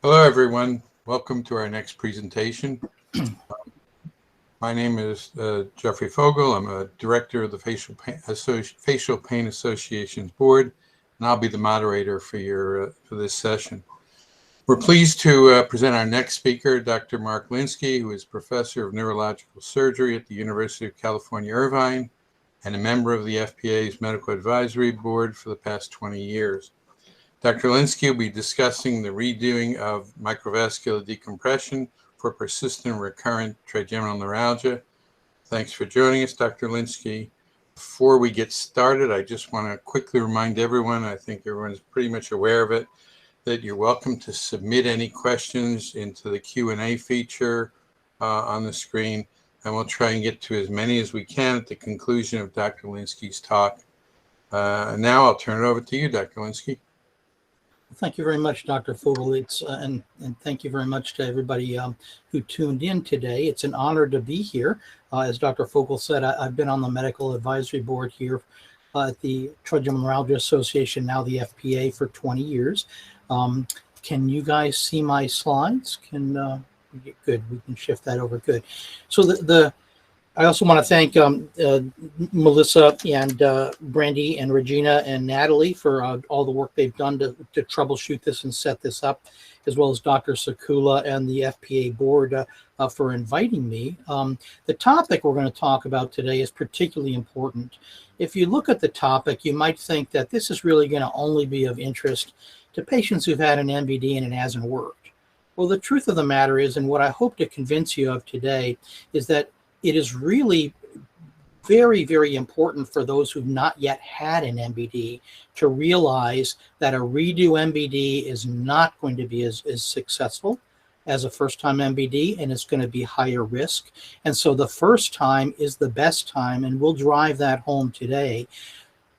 Hello, everyone. Welcome to our next presentation. My name is Jeffrey Fogel. I'm a director of the Facial Pain Association's board, and I'll be the moderator for this session. We're pleased to present our next speaker, Dr. Mark Linsky, who is professor of neurological surgery at the University of California, Irvine, and a member of the FPA's medical advisory board for the past 20 years. Dr. Linsky will be discussing the redoing of microvascular decompression for persistent recurrent trigeminal neuralgia. Thanks for joining us, Dr. Linsky. Before we get started, I just want to quickly remind everyone, I think everyone's pretty much aware of it, that you're welcome to submit any questions into the Q&A feature on the screen, and we'll try and get to as many as we can at the conclusion of Dr. Linsky's talk. Now I'll turn it over to you, Dr. Linsky. Thank you very much, Dr. Fogel. And thank you very much to everybody who tuned in today. It's an honor to be here. As Dr. Fogel said, I've been on the medical advisory board here at the Trigeminal Neuralgia Association, now the FPA, for 20 years. Can you guys see my slides? Good. We can shift that over. Good. So I also want to thank Melissa and Brandy and Regina and Natalie for all the work they've done to troubleshoot this and set this up, as well as Dr. Sakula and the FPA board for inviting me. The topic we're going to talk about today is particularly important. If you look at the topic, you might think that this is really going to only be of interest to patients who've had an MVD and it hasn't worked. Well, the truth of the matter is, and what I hope to convince you of today, is that it is really very, very important for those who've not yet had an MVD to realize that a redo MVD is not going to be as successful as a first-time MVD, and it's going to be higher risk. And so the first time is the best time, and we'll drive that home today.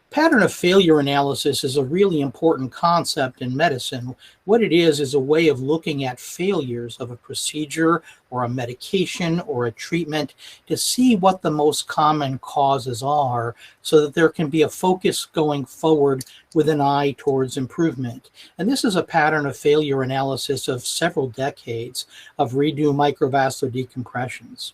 Pattern of failure analysis is a really important concept in medicine. What it is a way of looking at failures of a procedure or a medication or a treatment to see what the most common causes are so that there can be a focus going forward with an eye towards improvement. And this is a pattern of failure analysis of several decades of redo microvascular decompressions.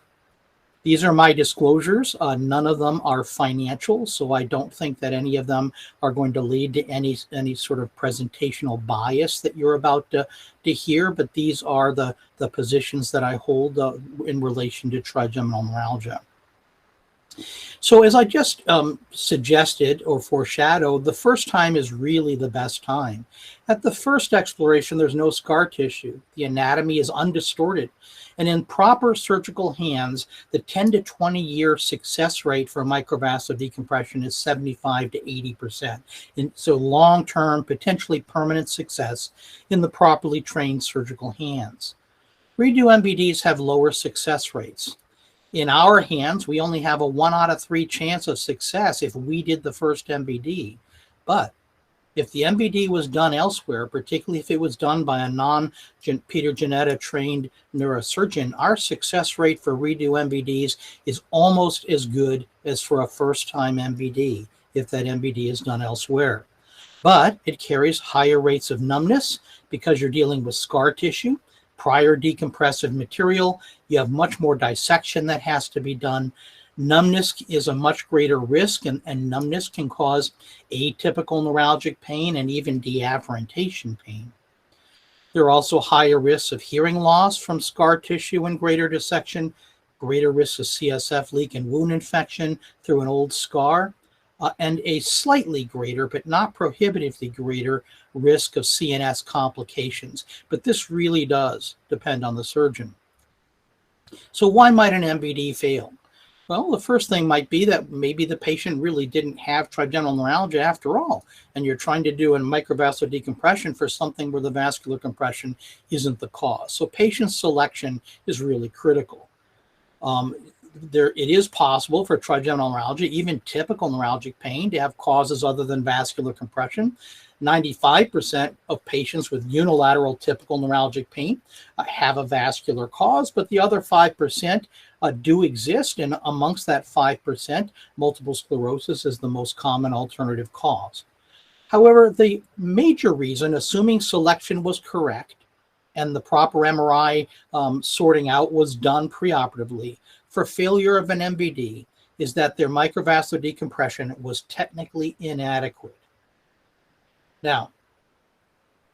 These are my disclosures. None of them are financial, so I don't think that any of them are going to lead to any sort of presentational bias that you're about to hear, but these are the positions that I hold in relation to trigeminal neuralgia. So as I just suggested or foreshadowed, the first time is really the best time. At the first exploration, there's no scar tissue. The anatomy is undistorted. And in proper surgical hands, the 10 to 20 year success rate for microvascular decompression is 75 to 80%. And so long-term, potentially permanent success in the properly trained surgical hands. Redo MVDs have lower success rates. In our hands, we only have a 1 out of 3 chance of success if we did the first MVD. But if the MVD was done elsewhere, particularly if it was done by a non-Peter Janetta trained neurosurgeon, our success rate for redo MVDs is almost as good as for a first-time MVD if that MVD is done elsewhere. But it carries higher rates of numbness because you're dealing with scar tissue, prior decompressive material. You have much more dissection that has to be done. Numbness is a much greater risk, and numbness can cause atypical neuralgic pain and even deafferentation pain. There are also higher risks of hearing loss from scar tissue and greater dissection, greater risks of CSF leak and wound infection through an old scar, and a slightly greater, but not prohibitively greater, risk of CNS complications. But this really does depend on the surgeon. So why might an MVD fail? Well, the first thing might be that maybe the patient really didn't have trigeminal neuralgia after all, and you're trying to do a microvascular decompression for something where the vascular compression isn't the cause. So patient selection is really critical. It is possible for trigeminal neuralgia, even typical neuralgic pain, to have causes other than vascular compression. 95% of patients with unilateral typical neuralgic pain have a vascular cause, but the other 5% do exist, and amongst that 5%, multiple sclerosis is the most common alternative cause. However, the major reason, assuming selection was correct, and the proper MRI sorting out was done preoperatively for failure of an MVD is that their microvascular decompression was technically inadequate. Now,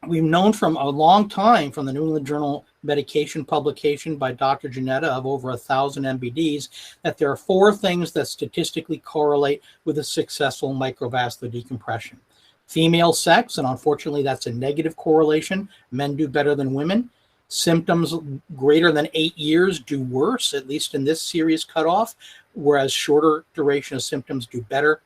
we've known from a long time from the New England Journal Medication publication by Dr. Janetta of over 1,000 MVDs that there are 4 things that statistically correlate with a successful microvascular decompression. Female sex, and unfortunately that's a negative correlation. Men do better than women. Symptoms greater than 8 years do worse, at least in this series cutoff, whereas shorter duration of symptoms do better.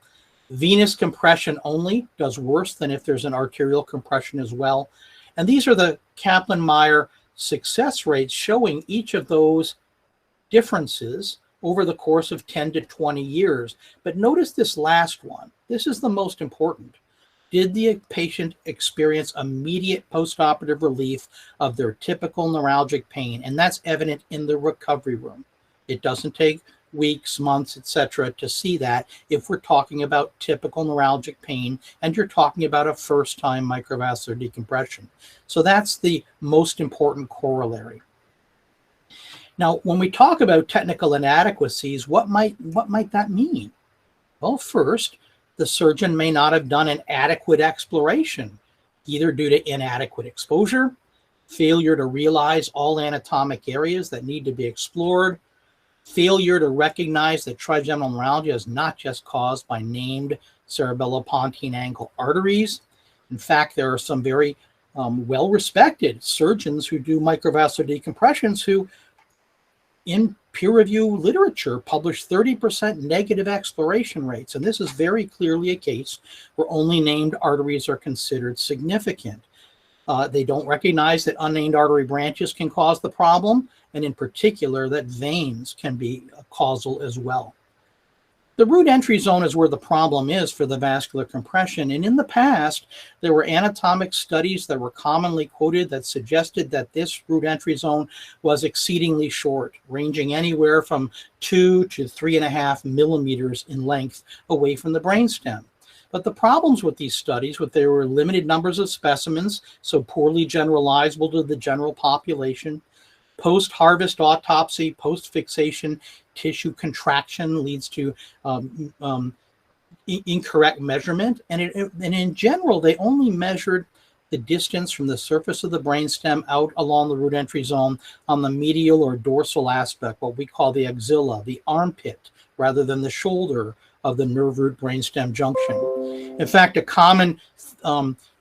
Venous compression only does worse than if there's an arterial compression as well. And these are the Kaplan-Meier success rates showing each of those differences over the course of 10 to 20 years. But notice this last one. This is the most important. Did the patient experience immediate postoperative relief of their typical neuralgic pain? And that's evident in the recovery room. It doesn't take weeks, months, etc. to see that if we're talking about typical neuralgic pain and you're talking about a first-time microvascular decompression. So that's the most important corollary. Now, when we talk about technical inadequacies, what might that mean? Well, first, the surgeon may not have done an adequate exploration, either due to inadequate exposure, failure to realize all anatomic areas that need to be explored, failure to recognize that trigeminal neuralgia is not just caused by named cerebellopontine ankle arteries. In fact, there are some very well-respected surgeons who do microvascular decompressions who, in peer-reviewed literature, publish 30% negative exploration rates. And this is very clearly a case where only named arteries are considered significant. They don't recognize that unnamed artery branches can cause the problem, and in particular that veins can be causal as well. The root entry zone is where the problem is for the vascular compression, and in the past there were anatomic studies that were commonly quoted that suggested that this root entry zone was exceedingly short, ranging anywhere from 2 to 3.5 millimeters in length away from the brainstem. But the problems with these studies was there were limited numbers of specimens, so poorly generalizable to the general population. Post-harvest autopsy, post-fixation tissue contraction leads to incorrect measurement. And in general, they only measured the distance from the surface of the brainstem out along the root entry zone on the medial or dorsal aspect, what we call the axilla, the armpit, rather than the shoulder of the nerve root brainstem junction. In fact, a common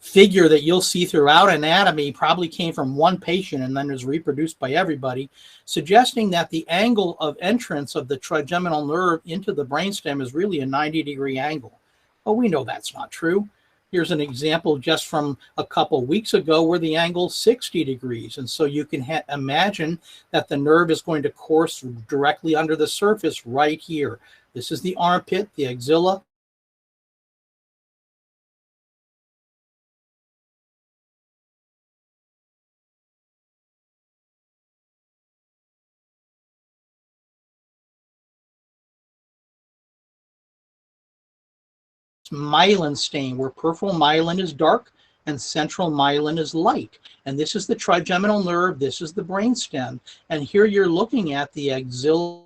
figure that you'll see throughout anatomy probably came from one patient and then is reproduced by everybody, suggesting that the angle of entrance of the trigeminal nerve into the brainstem is really a 90-degree angle. Well, we know that's not true. Here's an example just from a couple weeks ago where the angle is 60 degrees. And so you can imagine that the nerve is going to course directly under the surface right here. This is the armpit, the axilla. Myelin stain, where peripheral myelin is dark and central myelin is light. And this is the trigeminal nerve, this is the brainstem. And here you're looking at the axilla.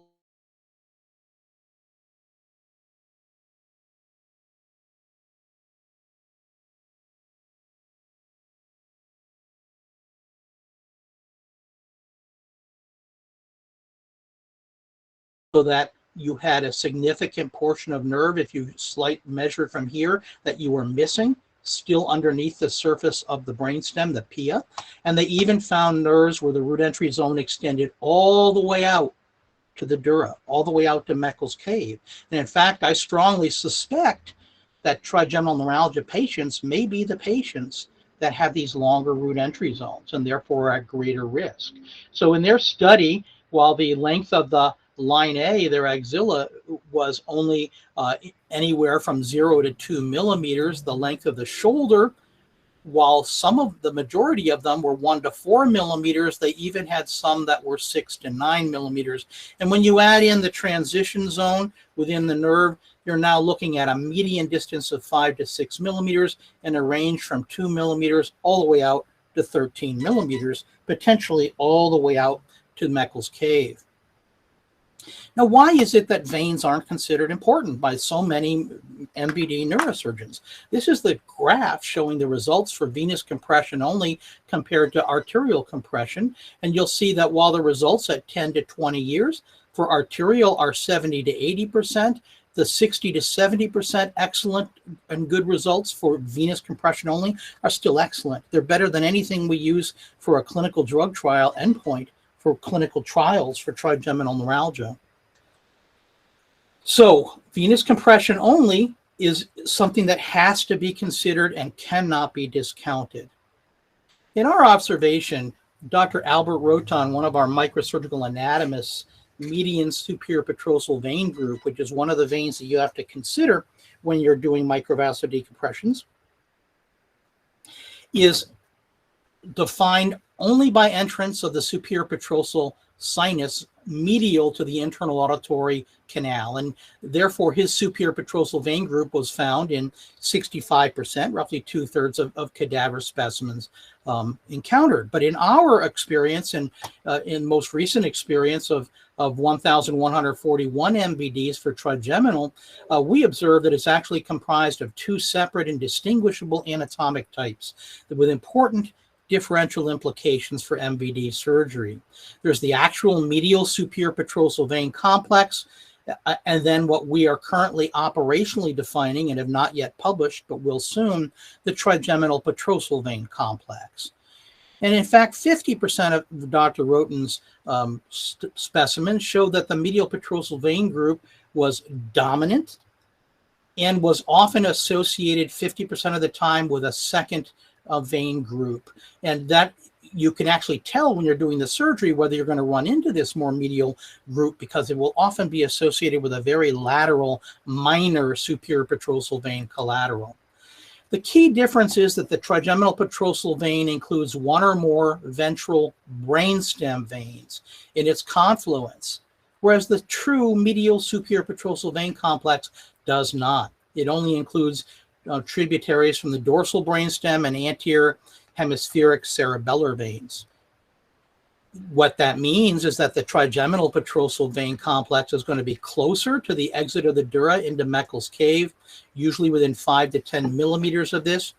So that you had a significant portion of nerve, if you slight measure from here, that you were missing, still underneath the surface of the brainstem, the pia. And they even found nerves where the root entry zone extended all the way out to the dura, all the way out to Meckel's cave. And in fact, I strongly suspect that trigeminal neuralgia patients may be the patients that have these longer root entry zones and therefore are at greater risk. So in their study, while the length of the line A, their axilla, was only anywhere from 0 to 2 millimeters, the length of the shoulder, while some of the majority of them were 1 to 4 millimeters, they even had some that were 6 to 9 millimeters. And when you add in the transition zone within the nerve, you're now looking at a median distance of 5 to 6 millimeters and a range from 2 millimeters all the way out to 13 millimeters potentially all the way out to Meckel's Cave. Now, why is it that veins aren't considered important by so many MVD neurosurgeons? This is the graph showing the results for venous compression only compared to arterial compression. And you'll see that while the results at 10 to 20 years for arterial are 70 to 80%, the 60 to 70% excellent and good results for venous compression only are still excellent. They're better than anything we use for a clinical drug trial endpoint for clinical trials for trigeminal neuralgia. So venous compression only is something that has to be considered and cannot be discounted. In our observation, Dr. Albert Roton, one of our microsurgical anatomists, median superior petrosal vein group, which is one of the veins that you have to consider when you're doing microvascular decompressions, is defined only by entrance of the superior petrosal sinus medial to the internal auditory canal, and therefore his superior petrosal vein group was found in 65%, roughly 2/3 of cadaver specimens encountered. But in our experience and in most recent experience of 1,141 MVDs for trigeminal, we observed that it's actually comprised of two separate and distinguishable anatomic types with important differential implications for MVD surgery. There's the actual medial superior petrosal vein complex, and then what we are currently operationally defining and have not yet published, but will soon, the trigeminal petrosal vein complex. And in fact, 50% of Dr. Roton's specimens showed that the medial petrosal vein group was dominant and was often associated 50% of the time with a second vein group. And that you can actually tell when you're doing the surgery whether you're going to run into this more medial group, because it will often be associated with a very lateral minor superior petrosal vein collateral. The key difference is that the trigeminal petrosal vein includes one or more ventral brainstem veins in its confluence, whereas the true medial superior petrosal vein complex does not. It only includes tributaries from the dorsal brainstem and anterior hemispheric cerebellar veins. What that means is that the trigeminal petrosal vein complex is going to be closer to the exit of the dura into Meckel's Cave, usually within 5 to 10 millimeters of this.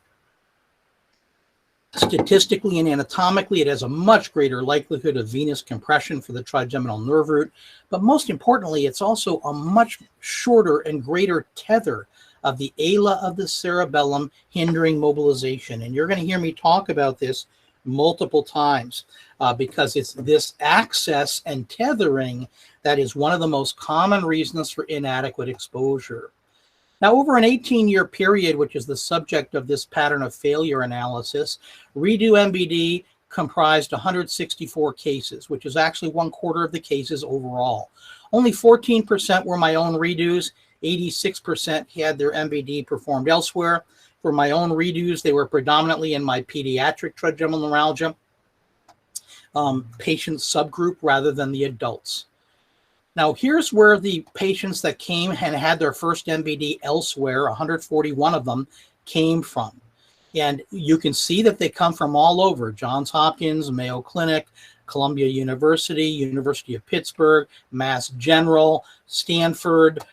Statistically and anatomically, it has a much greater likelihood of venous compression for the trigeminal nerve root, but most importantly, it's also a much shorter and greater tether of the ala of the cerebellum, hindering mobilization. And you're going to hear me talk about this multiple times because it's this access and tethering that is one of the most common reasons for inadequate exposure. Now, over an 18-year period, which is the subject of this pattern of failure analysis, redo MVD comprised 164 cases, which is actually 1/4 of the cases overall. Only 14% were my own redos. 86% had their MVD performed elsewhere. For my own redos, they were predominantly in my pediatric trigeminal neuralgia patient subgroup rather than the adults. Now, here's where the patients that came and had their first MVD elsewhere, 141 of them, came from. And you can see that they come from all over: Johns Hopkins, Mayo Clinic, Columbia University, University of Pittsburgh, Mass General, Stanford,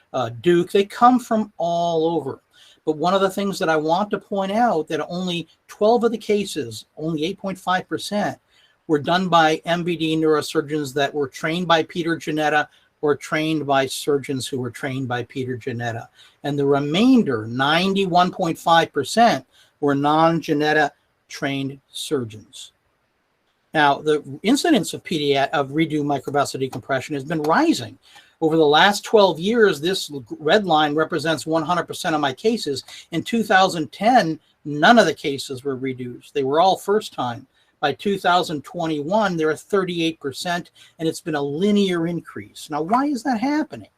Duke. They come from all over. But one of the things that I want to point out that only 12 of the cases, only 8.5%, were done by MVD neurosurgeons that were trained by Peter Janetta or trained by surgeons who were trained by Peter Janetta. And the remainder, 91.5%, were non-Janetta trained surgeons. Now, the incidence of redo microvascular decompression has been rising. Over the last 12 years, this red line represents 100% of my cases. In 2010, none of the cases were redos. They were all first time. By 2021, they're at 38%, and it's been a linear increase. Now, why is that happening?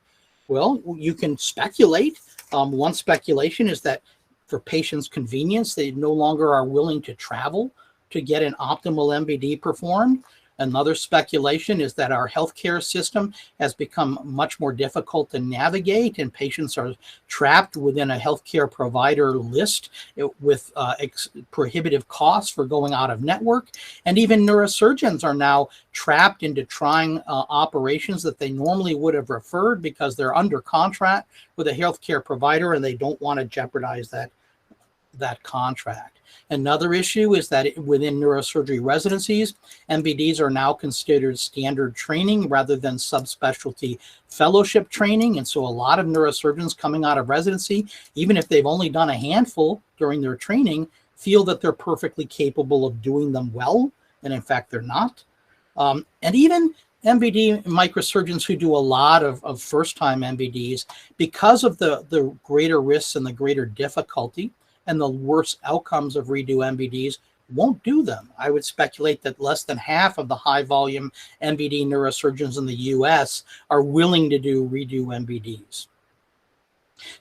Well, you can speculate. One speculation is that for patients' convenience, they no longer are willing to travel to get an optimal MVD performed. Another speculation is that our healthcare system has become much more difficult to navigate, and patients are trapped within a healthcare provider list with prohibitive costs for going out of network. And even neurosurgeons are now trapped into trying operations that they normally would have referred because they're under contract with a healthcare provider and they don't want to jeopardize that contract. Another issue is that within neurosurgery residencies, MVDs are now considered standard training rather than subspecialty fellowship training. And so a lot of neurosurgeons coming out of residency, even if they've only done a handful during their training, feel that they're perfectly capable of doing them well. And in fact, they're not. And even MVD microsurgeons who do a lot of first-time MVDs, because of the greater risks and the greater difficulty and the worse outcomes of redo MVDs, won't do them. I would speculate that less than half of the high volume MVD neurosurgeons in the US are willing to do redo MVDs.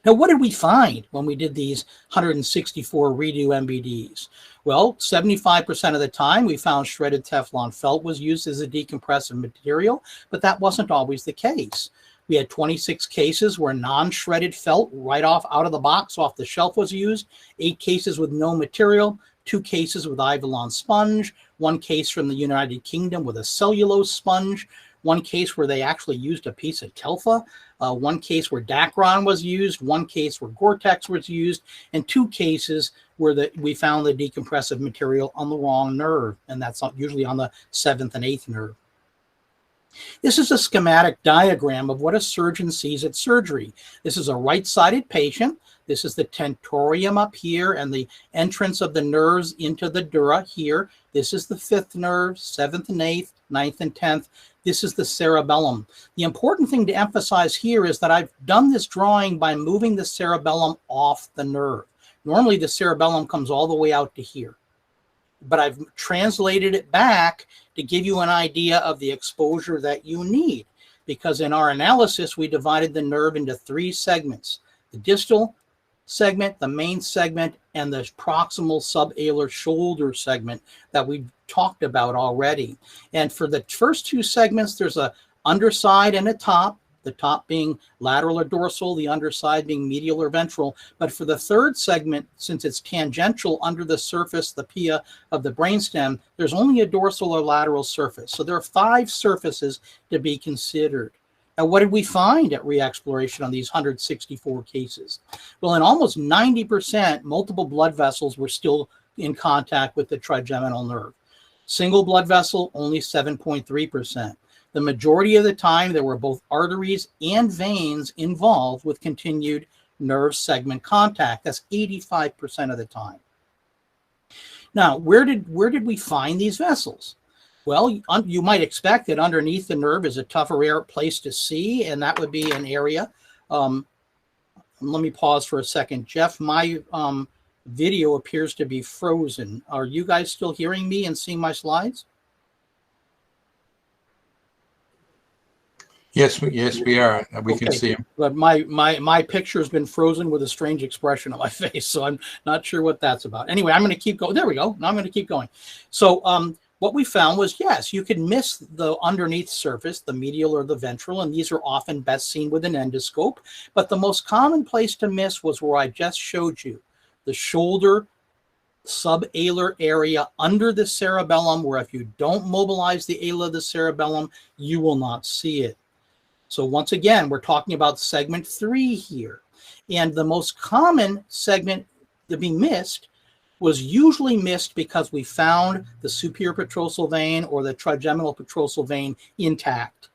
Now, what did we find when we did these 164 redo MVDs? Well, 75% of the time we found shredded Teflon felt was used as a decompressive material, but that wasn't always the case. We had 26 cases where non-shredded felt right out of the box, off the shelf was used, 8 cases with no material, 2 cases with Ivolon sponge, 1 case from the United Kingdom with a cellulose sponge, 1 case where they actually used a piece of Telfa, 1 case where Dacron was used, 1 case where Gore-Tex was used, and 2 cases where we found the decompressive material on the wrong nerve, and that's usually on the 7th and 8th nerve. This is a schematic diagram of what a surgeon sees at surgery. This is a right-sided patient. This is the tentorium up here and the entrance of the nerves into the dura here. This is the 5th nerve, 7th and 8th, 9th and 10th. This is the cerebellum. The important thing to emphasize here is that I've done this drawing by moving the cerebellum off the nerve. Normally the cerebellum comes all the way out to here, but I've translated it back to give you an idea of the exposure that you need, because in our analysis, we divided the nerve into 3 segments: the distal segment, the main segment, and the proximal subalar shoulder segment that we've talked about already. And for the first 2 segments, there's a underside and a top, the top being lateral or dorsal, the underside being medial or ventral. But for the 3rd segment, since it's tangential under the surface, the pia of the brainstem, there's only a dorsal or lateral surface. So there are 5 surfaces to be considered. Now, what did we find at re-exploration on these 164 cases? Well, in almost 90%, multiple blood vessels were still in contact with the trigeminal nerve. Single blood vessel, only 7.3%. The majority of the time, there were both arteries and veins involved with continued nerve segment contact. That's 85% of the time. Now, where did we find these vessels? Well, you might expect that underneath the nerve is a tougher place to see, and that would be an area. Let me pause for a second. Jeff, my video appears to be frozen. Are you guys still hearing me and seeing my slides? Yes, we are. We can see him. But my picture has been frozen with a strange expression on my face, so I'm not sure what that's about. Anyway, I'm going to keep going. There we go. Now I'm going to keep going. So what we found was, yes, you could miss the underneath surface, the medial or the ventral, and these are often best seen with an endoscope. But the most common place to miss was where I just showed you, the shoulder subalar area under the cerebellum, where if you don't mobilize the ala of the cerebellum, you will not see it. So once again, we're talking about segment 3 here. And the most common segment to be missed was usually missed because we found the superior petrosal vein or the trigeminal petrosal vein intact.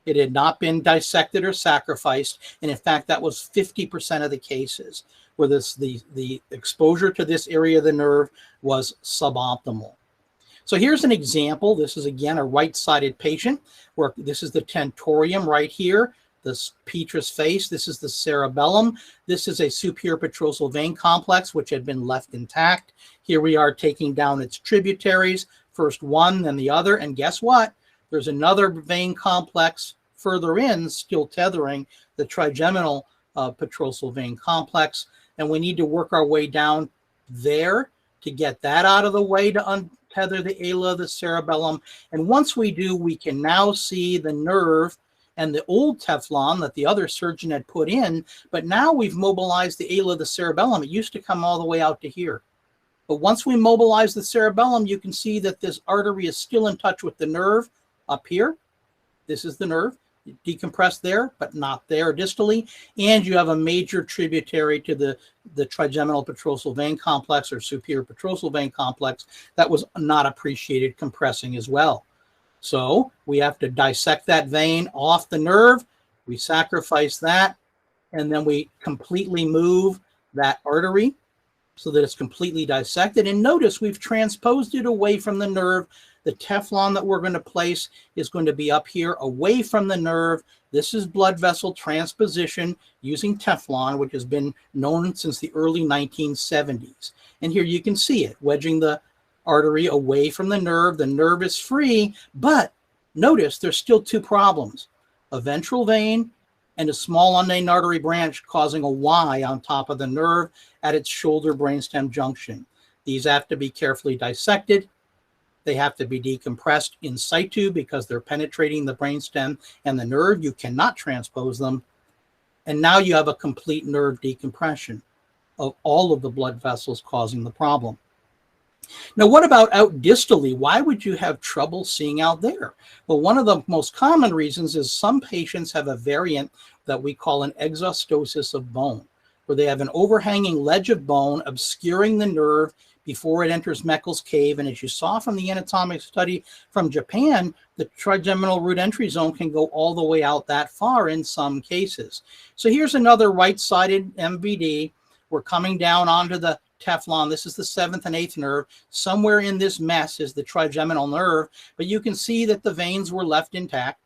It had not been dissected or sacrificed. And in fact, that was 50% of the cases where the exposure to this area of the nerve was suboptimal. So here's an example. This is, again, a right-sided patient where this is the tentorium right here, this petrous face. This is the cerebellum. This is a superior petrosal vein complex, which had been left intact. Here we are taking down its tributaries, first one, then the other. And guess what? There's another vein complex further in, still tethering the trigeminal petrosal vein complex. And we need to work our way down there to get that out of the way to tether the ala of the cerebellum. And once we do, we can now see the nerve and the old Teflon that the other surgeon had put in. But now we've mobilized the ala of the cerebellum. It used to come all the way out to here. But once we mobilize the cerebellum, you can see that this artery is still in touch with the nerve up here. This is the nerve. Decompressed there, but not there distally. And you have a major tributary to the trigeminal petrosal vein complex or superior petrosal vein complex that was not appreciated, compressing as well. So we have to dissect that vein off the nerve. We sacrifice that, and then we completely move that artery so that it's completely dissected. And notice we've transposed it away from the nerve. The Teflon that we're going to place is going to be up here away from the nerve. This is blood vessel transposition using Teflon, which has been known since the early 1970s. And here you can see it, wedging the artery away from the nerve. The nerve is free, but notice there's still two problems: a ventral vein and a small unnamed artery branch causing a Y on top of the nerve at its shoulder brainstem junction. These have to be carefully dissected. They have to be decompressed in situ because they're penetrating the brainstem and the nerve. You cannot transpose them. And now you have a complete nerve decompression of all of the blood vessels causing the problem. Now, what about out distally? Why would you have trouble seeing out there? Well, one of the most common reasons is some patients have a variant that we call an exostosis of bone, where they have an overhanging ledge of bone obscuring the nerve before it enters Meckel's cave. And as you saw from the anatomic study from Japan, the trigeminal root entry zone can go all the way out that far in some cases. So here's another right-sided MVD. We're coming down onto the Teflon. This is the 7th and 8th nerve. Somewhere in this mess is the trigeminal nerve, but you can see that the veins were left intact,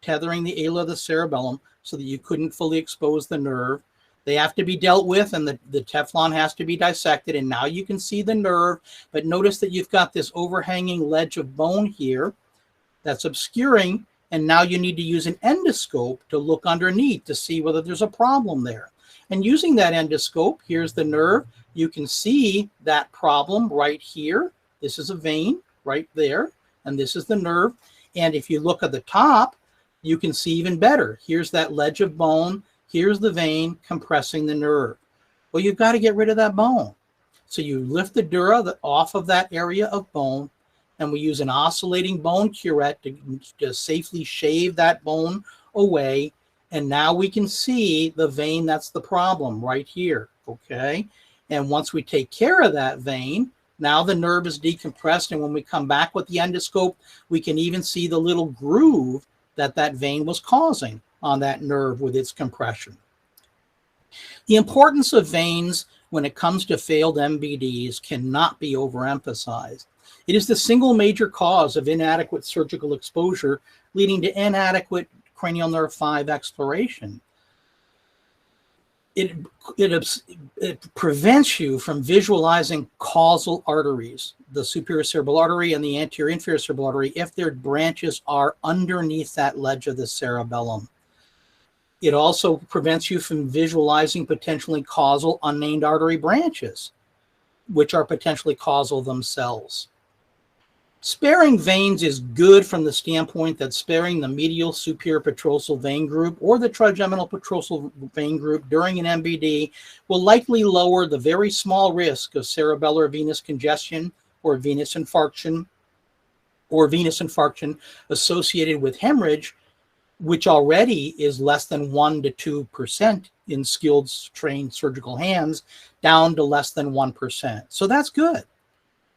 tethering the ala of the cerebellum so that you couldn't fully expose the nerve. They have to be dealt with, and the Teflon has to be dissected, and now you can see the nerve. But notice that you've got this overhanging ledge of bone here that's obscuring, and now you need to use an endoscope to look underneath to see whether there's a problem there. And using that endoscope, here's the nerve. You can see that problem right here. This is a vein right there, and this is the nerve. And if you look at the top, you can see even better. Here's that ledge of bone. Here's the vein compressing the nerve. Well, you've got to get rid of that bone. So you lift the dura off of that area of bone, and we use an oscillating bone curette to safely shave that bone away. And now we can see the vein that's the problem right here, okay? And once we take care of that vein, now the nerve is decompressed, and when we come back with the endoscope, we can even see the little groove that that vein was causing on that nerve with its compression. The importance of veins when it comes to failed MVDs cannot be overemphasized. It is the single major cause of inadequate surgical exposure, leading to inadequate cranial nerve 5 exploration. It prevents you from visualizing causal arteries, the superior cerebral artery and the anterior inferior cerebral artery, if their branches are underneath that ledge of the cerebellum. It also prevents you from visualizing potentially causal unnamed artery branches, which are potentially causal themselves. Sparing veins is good from the standpoint that sparing the medial superior petrosal vein group or the trigeminal petrosal vein group during an MVD will likely lower the very small risk of cerebellar venous congestion or venous infarction associated with hemorrhage, which already is less than 1 to 2% in skilled, trained surgical hands, down to less than 1%. So that's good.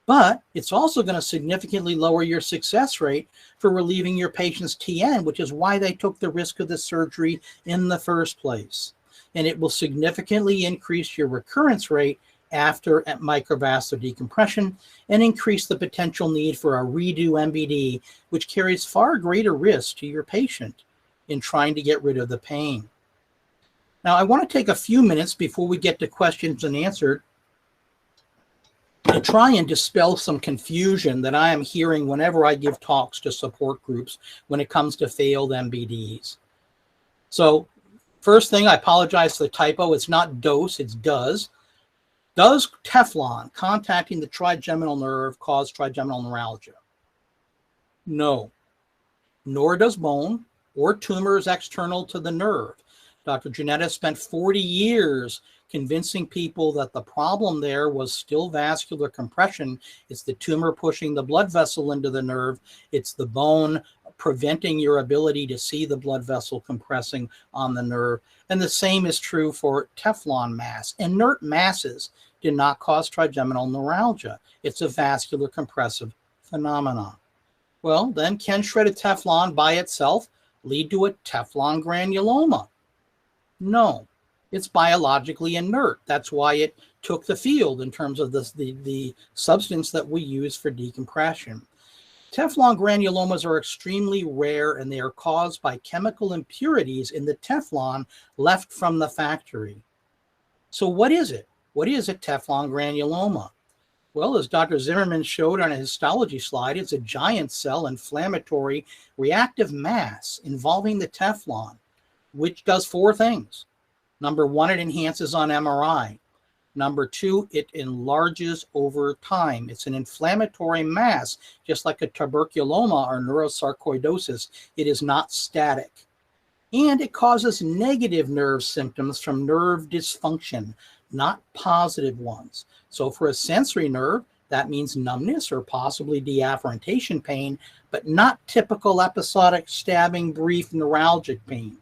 But it's also going to significantly lower your success rate for relieving your patient's TN, which is why they took the risk of the surgery in the first place. And it will significantly increase your recurrence rate after microvascular decompression and increase the potential need for a redo MVD, which carries far greater risk to your patient in trying to get rid of the pain. Now, I want to take a few minutes before we get to questions and answers to try and dispel some confusion that I am hearing whenever I give talks to support groups when it comes to failed MVDs. So first thing, I apologize for the typo. It's not dose, it's does. Does Teflon contacting the trigeminal nerve cause trigeminal neuralgia? No, nor does bone or tumors external to the nerve. Dr. Janetta spent 40 years convincing people that the problem there was still vascular compression. It's the tumor pushing the blood vessel into the nerve. It's the bone preventing your ability to see the blood vessel compressing on the nerve. And the same is true for Teflon mass. Inert masses do not cause trigeminal neuralgia. It's a vascular compressive phenomenon. Well, then can shredded Teflon by itself lead to a Teflon granuloma? No, it's biologically inert. That's why it took the field in terms of the substance that we use for decompression. Teflon granulomas are extremely rare, and they are caused by chemical impurities in the Teflon left from the factory. So what is it? What is a Teflon granuloma? Well, as Dr. Zimmerman showed on a histology slide, it's a giant cell inflammatory reactive mass involving the Teflon, which does four things. Number one, it enhances on MRI. Number two, it enlarges over time. It's an inflammatory mass, just like a tuberculoma or neurosarcoidosis. It is not static. And it causes negative nerve symptoms from nerve dysfunction, not positive ones. So for a sensory nerve, that means numbness or possibly deafferentation pain, but not typical episodic stabbing, brief neuralgic pain.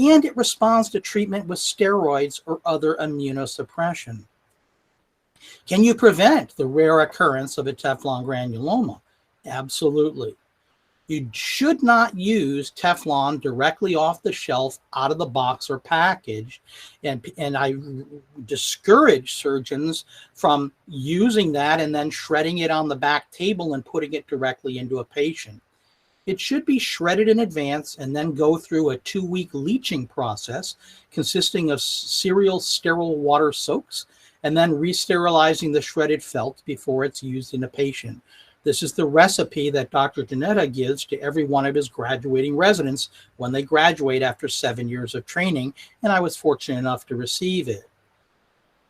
And it responds to treatment with steroids or other immunosuppression. Can you prevent the rare occurrence of a Teflon granuloma? Absolutely. You should not use Teflon directly off the shelf, out of the box or package. And I discourage surgeons from using that and then shredding it on the back table and putting it directly into a patient. It should be shredded in advance and then go through a 2-week leaching process consisting of serial sterile water soaks and then re-sterilizing the shredded felt before it's used in a patient. This is the recipe that Dr. Janetta gives to every one of his graduating residents when they graduate after 7 years of training, and I was fortunate enough to receive it.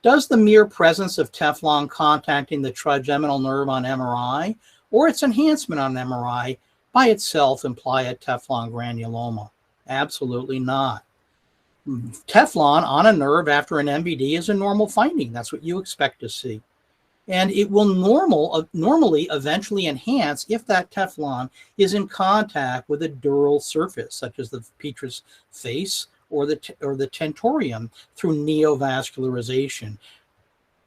Does the mere presence of Teflon contacting the trigeminal nerve on MRI or its enhancement on MRI by itself imply a Teflon granuloma? Absolutely not. Teflon on a nerve after an MVD is a normal finding. That's what you expect to see. And it will normally eventually enhance if that Teflon is in contact with a dural surface, such as the petrous face or the tentorium, through neovascularization.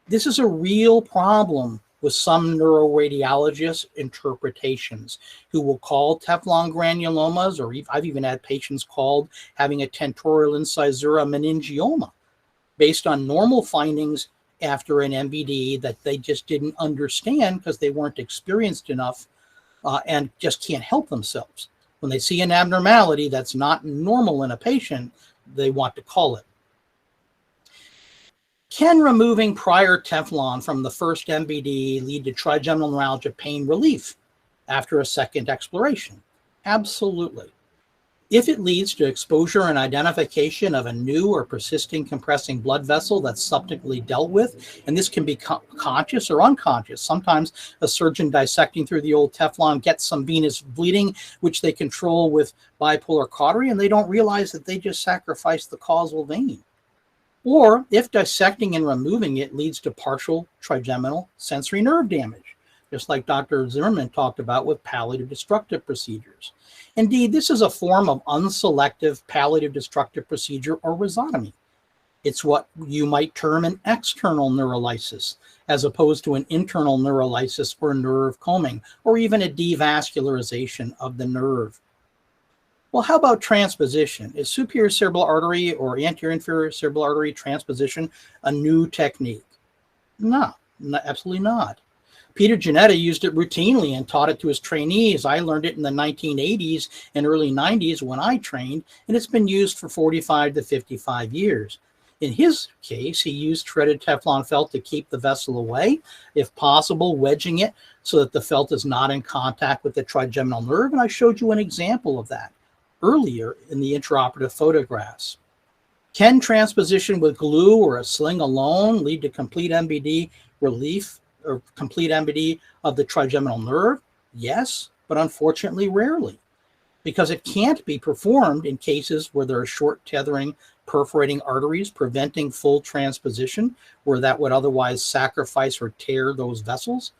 This is a real problem with some neuroradiologist interpretations who will call Teflon granulomas, or I've even had patients called having a tentorial incisura meningioma based on normal findings after an MVD that they just didn't understand because they weren't experienced enough and just can't help themselves. When they see an abnormality that's not normal in a patient, they want to call it. Can removing prior Teflon from the first MVD lead to trigeminal neuralgia pain relief after a second exploration? Absolutely. If it leads to exposure and identification of a new or persisting compressing blood vessel that's subsequently dealt with, and this can be conscious or unconscious. Sometimes a surgeon dissecting through the old Teflon gets some venous bleeding, which they control with bipolar cautery, and they don't realize that they just sacrificed the causal vein. Or if dissecting and removing it leads to partial trigeminal sensory nerve damage, just like Dr. Zimmerman talked about with palliative destructive procedures. Indeed, this is a form of unselective palliative destructive procedure or rhizotomy. It's what you might term an external neurolysis, as opposed to an internal neurolysis or nerve combing, or even a devascularization of the nerve. Well, how about transposition? Is superior cerebral artery or anterior inferior cerebral artery transposition a new technique? No, absolutely not. Peter Janetta used it routinely and taught it to his trainees. I learned it in the 1980s and early 90s when I trained, and it's been used for 45 to 55 years. In his case, he used shredded Teflon felt to keep the vessel away, if possible, wedging it so that the felt is not in contact with the trigeminal nerve, and I showed you an example of that earlier in the intraoperative photographs. Can transposition with glue or a sling alone lead to complete MVD relief or complete MVD of the trigeminal nerve? Yes, but unfortunately rarely, because it can't be performed in cases where there are short tethering perforating arteries preventing full transposition, where that would otherwise sacrifice or tear those vessels.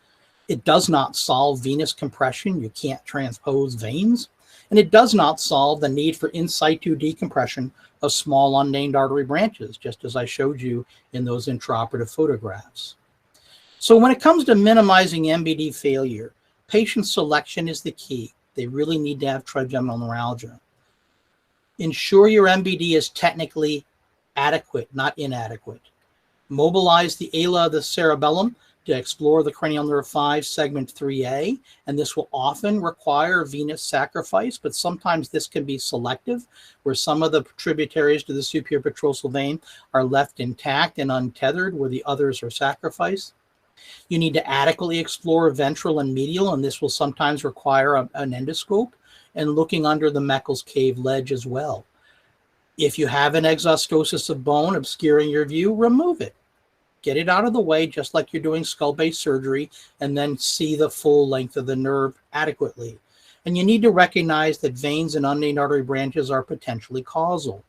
It does not solve venous compression. You can't transpose veins. And it does not solve the need for in situ decompression of small unnamed artery branches, just as I showed you in those intraoperative photographs. So when it comes to minimizing MVD failure, patient selection is the key. They really need to have trigeminal neuralgia. Ensure your MVD is technically adequate, not inadequate. Mobilize the ala of the cerebellum to explore the cranial nerve 5 segment 3A, and this will often require venous sacrifice, but sometimes this can be selective, where some of the tributaries to the superior petrosal vein are left intact and untethered, where the others are sacrificed. You need to adequately explore ventral and medial, and this will sometimes require an endoscope and looking under the Meckel's cave ledge as well. If you have an exostosis of bone obscuring your view, remove it. Get it out of the way, just like you're doing skull-base surgery, and then see the full length of the nerve adequately. And you need to recognize that veins and unnamed artery branches are potentially causal.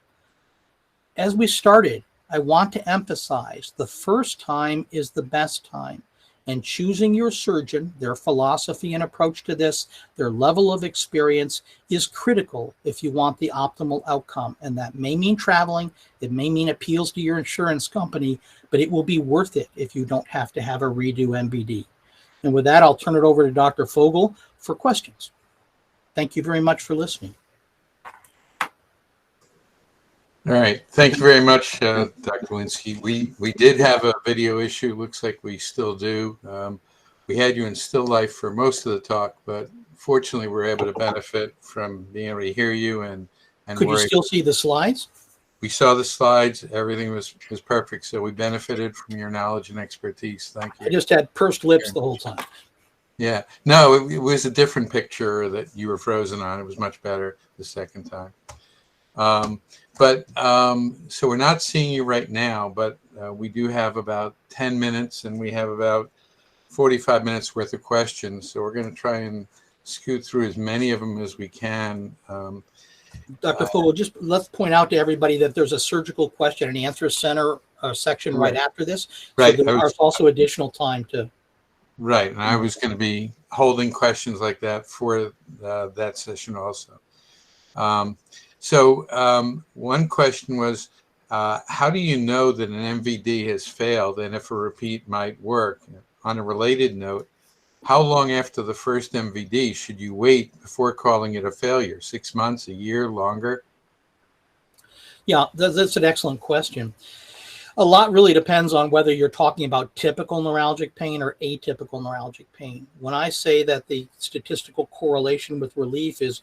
As we started, I want to emphasize the first time is the best time. And choosing your surgeon, their philosophy and approach to this, their level of experience is critical if you want the optimal outcome. And that may mean traveling, it may mean appeals to your insurance company, but it will be worth it if you don't have to have a redo MVD. And with that, I'll turn it over to Dr. Fogel for questions. Thank you very much for listening. All right. Thank you very much, Dr. Linsky. We did have a video issue. Looks like we still do. We had you in still life for most of the talk, but fortunately, we're able to benefit from being able to hear you. And could you still see the slides? We saw the slides. Everything was perfect. So we benefited from your knowledge and expertise. Thank you. I just had pursed lips the whole time. Yeah. No, it was a different picture that you were frozen on. It was much better the second time. So we're not seeing you right now, but we do have about 10 minutes and we have about 45 minutes worth of questions. So we're going to try and scoot through as many of them as we can. Dr. Fogel, just let's point out to everybody that there's a surgical question and answer center section right after this. Right. So there's also additional time to. Right. And I was going to be holding questions like that for that session also. One question was, how do you know that an MVD has failed and if a repeat might work? On a related note, how long after the first MVD should you wait before calling it a failure? 6 months, a year, longer? Yeah, that's an excellent question. A lot really depends on whether you're talking about typical neuralgic pain or atypical neuralgic pain. When I say that the statistical correlation with relief is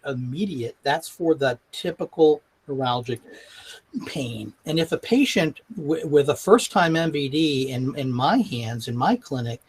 immediate, that's for the typical neuralgic pain. And if a patient with a first-time MVD in my hands, in my clinic,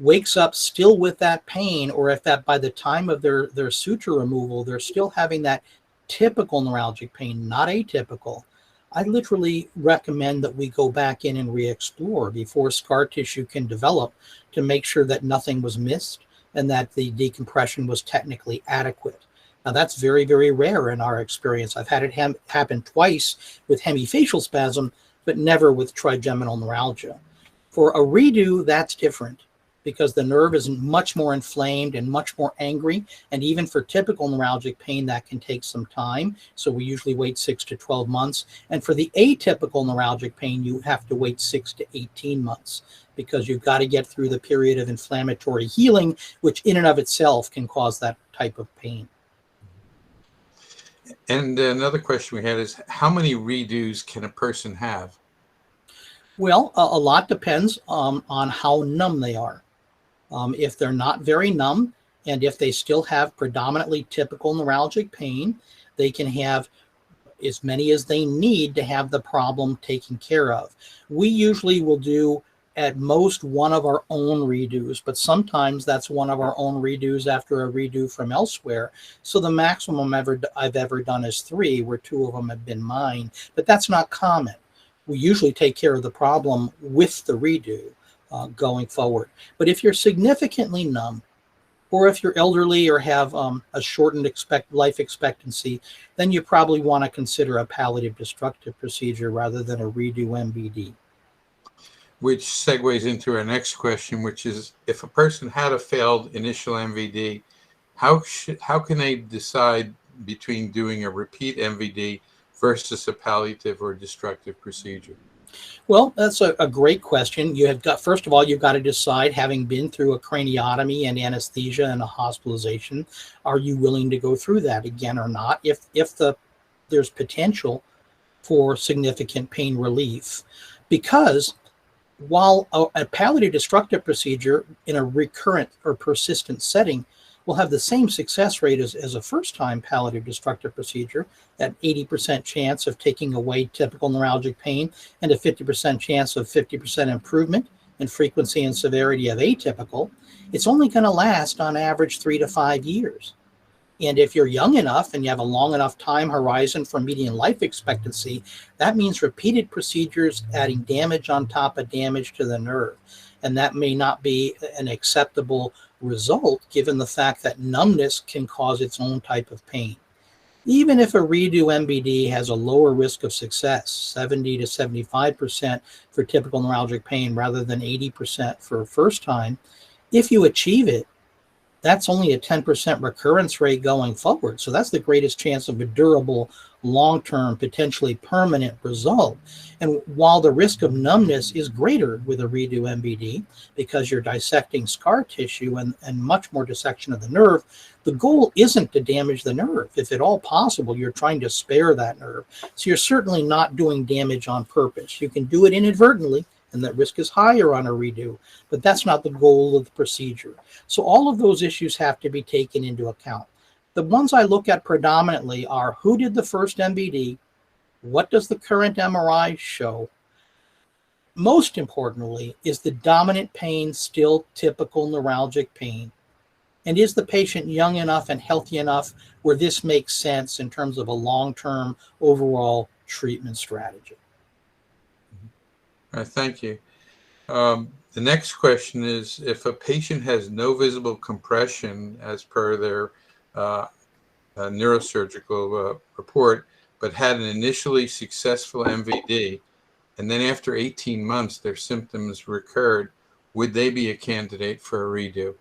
wakes up still with that pain, or if that by the time of their suture removal, they're still having that typical neuralgic pain, not atypical, I literally recommend that we go back in and re-explore before scar tissue can develop to make sure that nothing was missed and that the decompression was technically adequate. Now, that's very, very rare in our experience. I've had it happen twice with hemifacial spasm, but never with trigeminal neuralgia. For a redo, that's different because the nerve is much more inflamed and much more angry. And even for typical neuralgic pain, that can take some time. So we usually wait 6 to 12 months. And for the atypical neuralgic pain, you have to wait 6 to 18 months because you've got to get through the period of inflammatory healing, which in and of itself can cause that type of pain. And another question we had is, how many redos can a person have? Well, a lot depends on how numb they are. If they're not very numb, and if they still have predominantly typical neuralgic pain, they can have as many as they need to have the problem taken care of. We usually will do at most one of our own redos, but sometimes that's one of our own redos after a redo from elsewhere. So the maximum I've ever done is 3, where 2 of them have been mine, but that's not common. We usually take care of the problem with the redo going forward. But if you're significantly numb, or if you're elderly or have a shortened life expectancy, then you probably want to consider a palliative destructive procedure rather than a redo MVD. Which segues into our next question, which is, if a person had a failed initial MVD, how can they decide between doing a repeat MVD versus a palliative or destructive procedure? Well, that's a great question. First of all, you've got to decide, having been through a craniotomy and anesthesia and a hospitalization, are you willing to go through that again or not? If there's potential for significant pain relief, because while a palliative destructive procedure in a recurrent or persistent setting will have the same success rate as a first-time palliative destructive procedure, that 80% chance of taking away typical neuralgic pain and a 50% chance of 50% improvement in frequency and severity of atypical, it's only going to last on average 3 to 5 years. And if you're young enough and you have a long enough time horizon for median life expectancy, that means repeated procedures adding damage on top of damage to the nerve. And that may not be an acceptable result given the fact that numbness can cause its own type of pain. Even if a redo MVD has a lower risk of success, 70 to 75% for typical neuralgic pain rather than 80% for first time, if you achieve it, that's only a 10% recurrence rate going forward. So that's the greatest chance of a durable, long-term, potentially permanent result. And while the risk of numbness is greater with a redo MVD because you're dissecting scar tissue and much more dissection of the nerve, the goal isn't to damage the nerve. If at all possible, you're trying to spare that nerve. So you're certainly not doing damage on purpose. You can do it inadvertently, and that risk is higher on a redo, but that's not the goal of the procedure. So all of those issues have to be taken into account. The ones I look at predominantly are, who did the first MVD? What does the current MRI show? Most importantly, is the dominant pain still typical neuralgic pain? And is the patient young enough and healthy enough where this makes sense in terms of a long-term overall treatment strategy? All right, thank you. The next question is, if a patient has no visible compression as per their neurosurgical report, but had an initially successful MVD, and then after 18 months their symptoms recurred, would they be a candidate for a redo?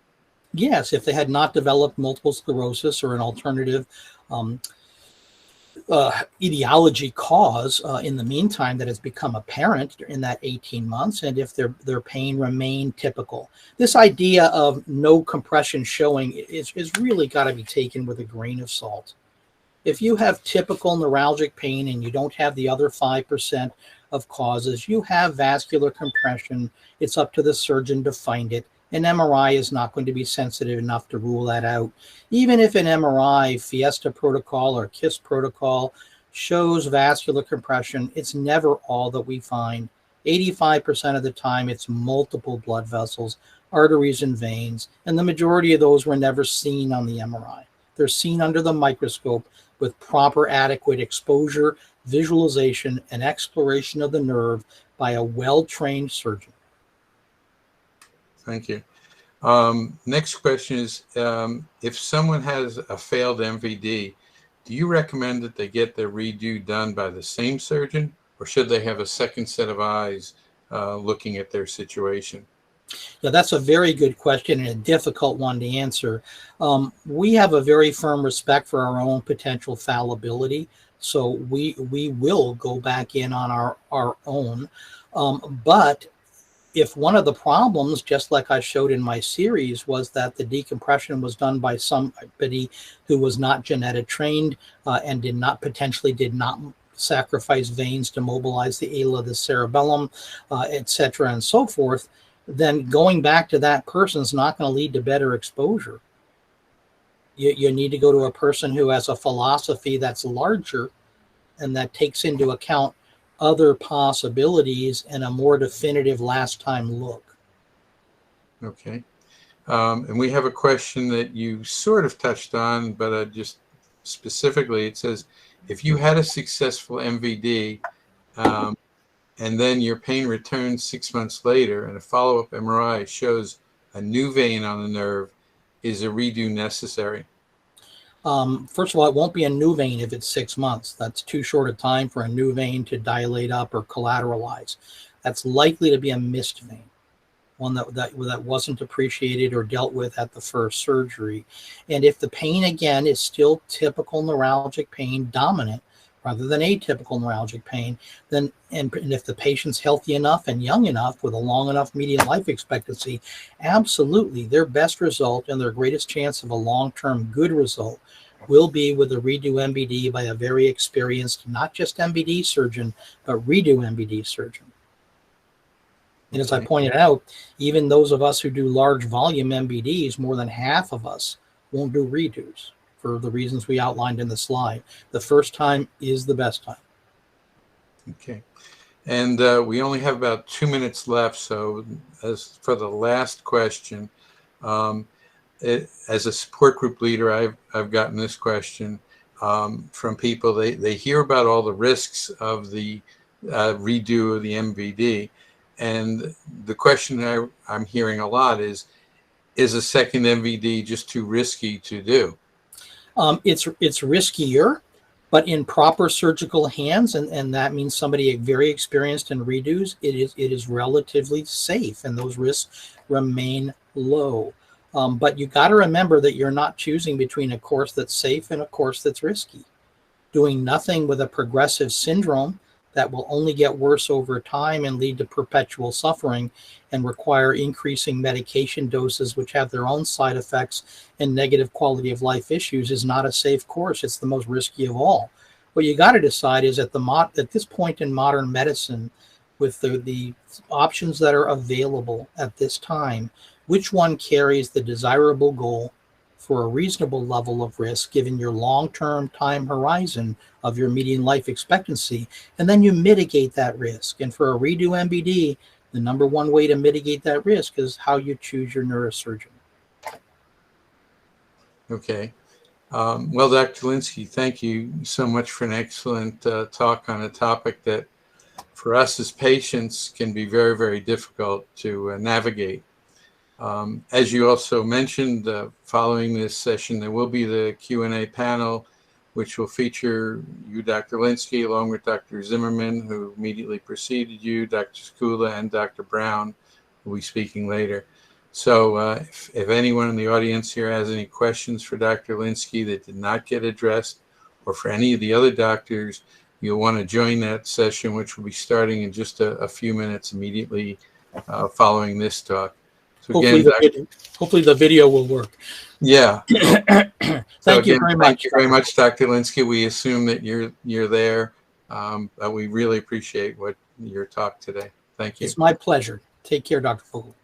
Yes, if they had not developed multiple sclerosis or an alternative etiology cause in the meantime that has become apparent in that 18 months, and if their pain remained typical. This idea of no compression showing is really got to be taken with a grain of salt. If you have typical neuralgic pain and you don't have the other 5% of causes, you have vascular compression. It's up to the surgeon to find it. An MRI is not going to be sensitive enough to rule that out. Even if an MRI, Fiesta protocol or KISS protocol, shows vascular compression, it's never all that we find. 85% of the time, it's multiple blood vessels, arteries, and veins, and the majority of those were never seen on the MRI. They're seen under the microscope with proper adequate exposure, visualization, and exploration of the nerve by a well-trained surgeon. Thank you. Next question is, if someone has a failed MVD, do you recommend that they get their redo done by the same surgeon, or should they have a second set of eyes looking at their situation? Yeah, that's a very good question and a difficult one to answer. We have a very firm respect for our own potential fallibility, so we will go back in on our own. But if one of the problems, just like I showed in my series, was that the decompression was done by somebody who was not genetic trained and did not sacrifice veins to mobilize the ala, the cerebellum, etc., and so forth, then going back to that person is not going to lead to better exposure. You need to go to a person who has a philosophy that's larger and that takes into account other possibilities and a more definitive last time look. Okay. And we have a question that you sort of touched on, but just specifically, it says, if you had a successful MVD and then your pain returns 6 months later and a follow-up MRI shows a new vein on the nerve, is a redo necessary? First of all, it won't be a new vein if it's 6 months. That's too short a time for a new vein to dilate up or collateralize. That's likely to be a missed vein, one that wasn't appreciated or dealt with at the first surgery. And if the pain, again, is still typical neuralgic pain dominant rather than atypical neuralgic pain, then and if the patient's healthy enough and young enough with a long enough median life expectancy, absolutely their best result and their greatest chance of a long-term good result will be with a redo MVD by a very experienced, not just MVD surgeon, but redo MVD surgeon. And as I pointed out, even those of us who do large volume MVDs, more than half of us won't do redos for the reasons we outlined in the slide. The first time is the best time. Okay. And we only have about 2 minutes left. So as for the last question, as a support group leader, I've gotten this question from people. They hear about all the risks of the redo of the MVD. And the question I'm hearing a lot is a second MVD just too risky to do? It's riskier, but in proper surgical hands, and that means somebody very experienced in redos, it is relatively safe, and those risks remain low. But you got to remember that you're not choosing between a course that's safe and a course that's risky. Doing nothing with a progressive syndrome that will only get worse over time and lead to perpetual suffering and require increasing medication doses, which have their own side effects and negative quality of life issues, is not a safe course. It's the most risky of all. What you got to decide is at this point in modern medicine, with the options that are available at this time, which one carries the desirable goal for a reasonable level of risk given your long-term time horizon of your median life expectancy, and then you mitigate that risk. And for a redo MVD, the number one way to mitigate that risk is how you choose your neurosurgeon. Okay. Well, Dr. Linsky, thank you so much for an excellent talk on a topic that for us as patients can be very, very difficult to navigate. As you also mentioned, following this session, there will be the Q&A panel, which will feature you, Dr. Linsky, along with Dr. Zimmerman, who immediately preceded you, Dr. Skula, and Dr. Brown, who will be speaking later. So if anyone in the audience here has any questions for Dr. Linsky that did not get addressed, or for any of the other doctors, you'll want to join that session, which will be starting in just a few minutes immediately following this talk. So hopefully the video will work. Yeah. Thank you very much. Thank you very much, Dr. Linsky. We assume that you're there. We really appreciate your talk today. Thank you. It's my pleasure. Take care, Dr. Fogel.